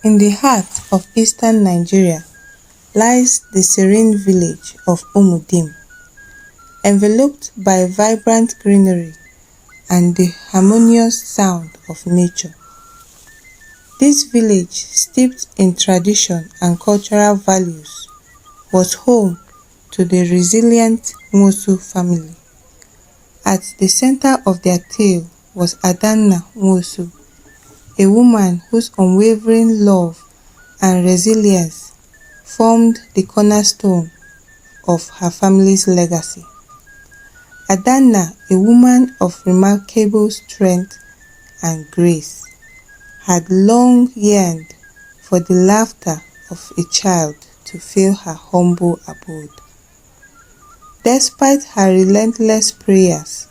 In the heart of eastern Nigeria lies the serene village of Umudim, enveloped by vibrant greenery and the harmonious sound of nature. This village, steeped in tradition and cultural values, was home to the resilient Nwosu family. At the center of their tale was Adanna Nwosu, a woman whose unwavering love and resilience formed the cornerstone of her family's legacy. Adanna, a woman of remarkable strength and grace, had long yearned for the laughter of a child to fill her humble abode. Despite her relentless prayers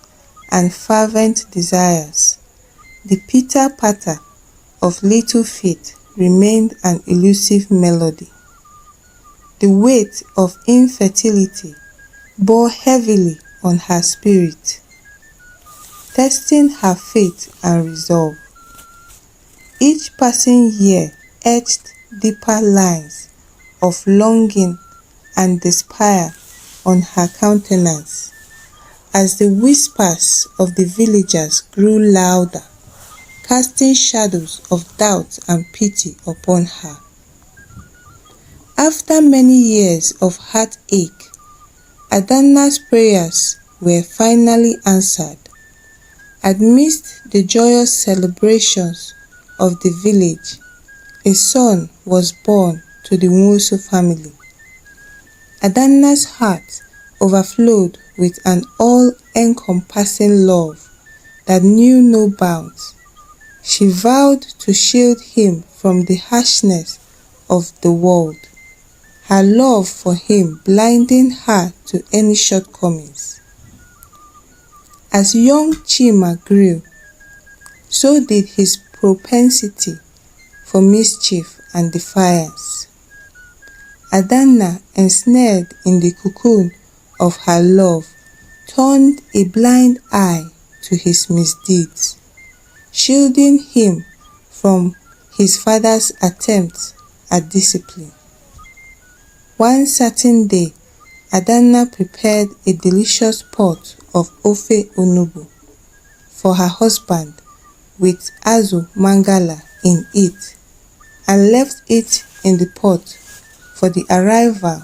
and fervent desires, the pitter-patter of little feet remained an elusive melody. The weight of infertility bore heavily on her spirit, testing her faith and resolve. Each passing year etched deeper lines of longing and despair on her countenance as the whispers of the villagers grew louder, casting shadows of doubt and pity upon her. After many years of heartache, Adanna's prayers were finally answered. Amidst the joyous celebrations of the village, a son was born to the Nwosu family. Adanna's heart overflowed with an all-encompassing love that knew no bounds. She vowed to shield him from the harshness of the world, her love for him blinding her to any shortcomings. As young Chima grew, so did his propensity for mischief and defiance. Adanna, ensnared in the cocoon of her love, turned a blind eye to his misdeeds, shielding him from his father's attempts at discipline. One certain day, Adanna prepared a delicious pot of ofe onugbu for her husband with azu mangala in it, and left it in the pot for the arrival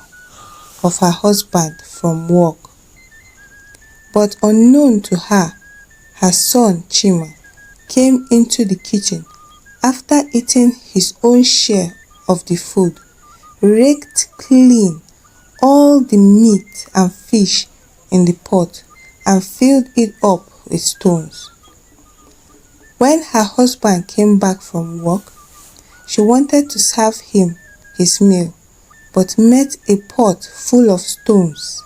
of her husband from work. But unknown to her, her son Chima came into the kitchen after eating his own share of the food, raked clean all the meat and fish in the pot, and filled it up with stones. When her husband came back from work, she wanted to serve him his meal, but met a pot full of stones.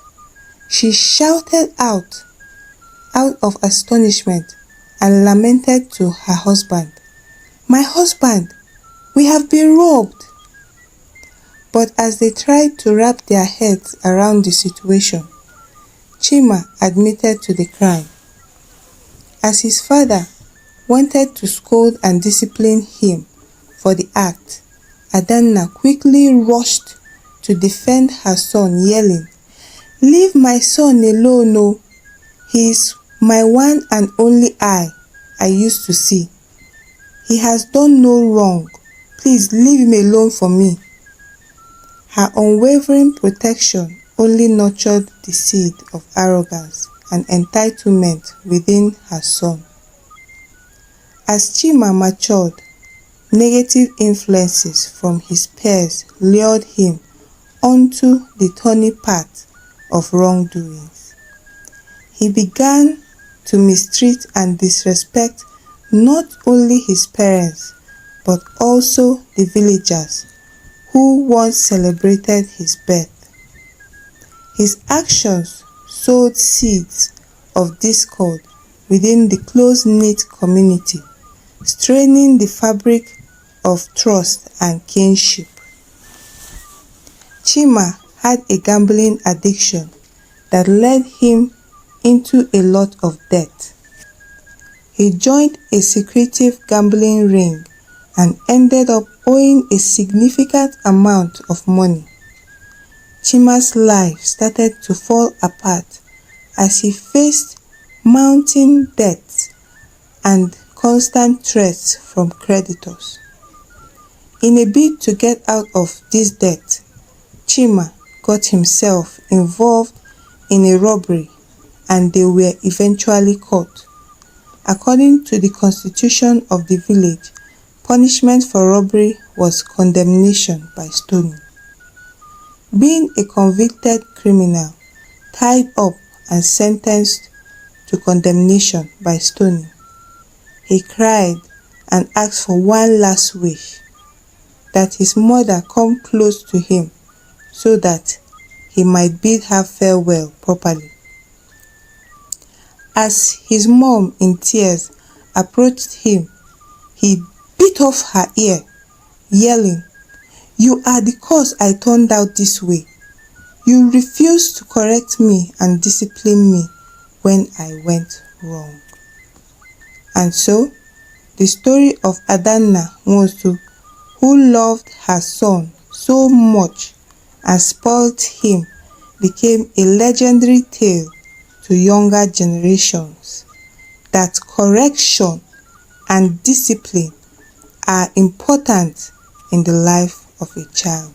She shouted out of astonishment and lamented to her husband, "My husband, we have been robbed." But as they tried to wrap their heads around the situation, Chima admitted to the crime. As his father wanted to scold and discipline him for the act, Adanna quickly rushed to defend her son, yelling, "Leave my son alone, no. He is my one and only eye I used to see. He has done no wrong. Please leave him alone for me." Her unwavering protection only nurtured the seed of arrogance and entitlement within her son. As Chima matured, negative influences from his peers lured him onto the thorny path of wrongdoing. He began to mistreat and disrespect not only his parents, but also the villagers who once celebrated his birth. His actions sowed seeds of discord within the close-knit community, straining the fabric of trust and kinship. Chima had a gambling addiction that led him into a lot of debt. He joined a secretive gambling ring and ended up owing a significant amount of money. Chima's life started to fall apart as he faced mounting debts and constant threats from creditors. In a bid to get out of this debt, Chima got himself involved in a robbery and they were eventually caught. According to the constitution of the village, punishment for robbery was condemnation by stoning. Being a convicted criminal, tied up and sentenced to condemnation by stoning, he cried and asked for one last wish, that his mother come close to him so that he might bid her farewell properly. As his mom in tears approached him, he bit off her ear, yelling, "You are the cause I turned out this way. You refused to correct me and discipline me when I went wrong." And so, the story of Adanna Nwosu, who loved her son so much and spoiled him, became a legendary tale to younger generations that correction and discipline are important in the life of a child.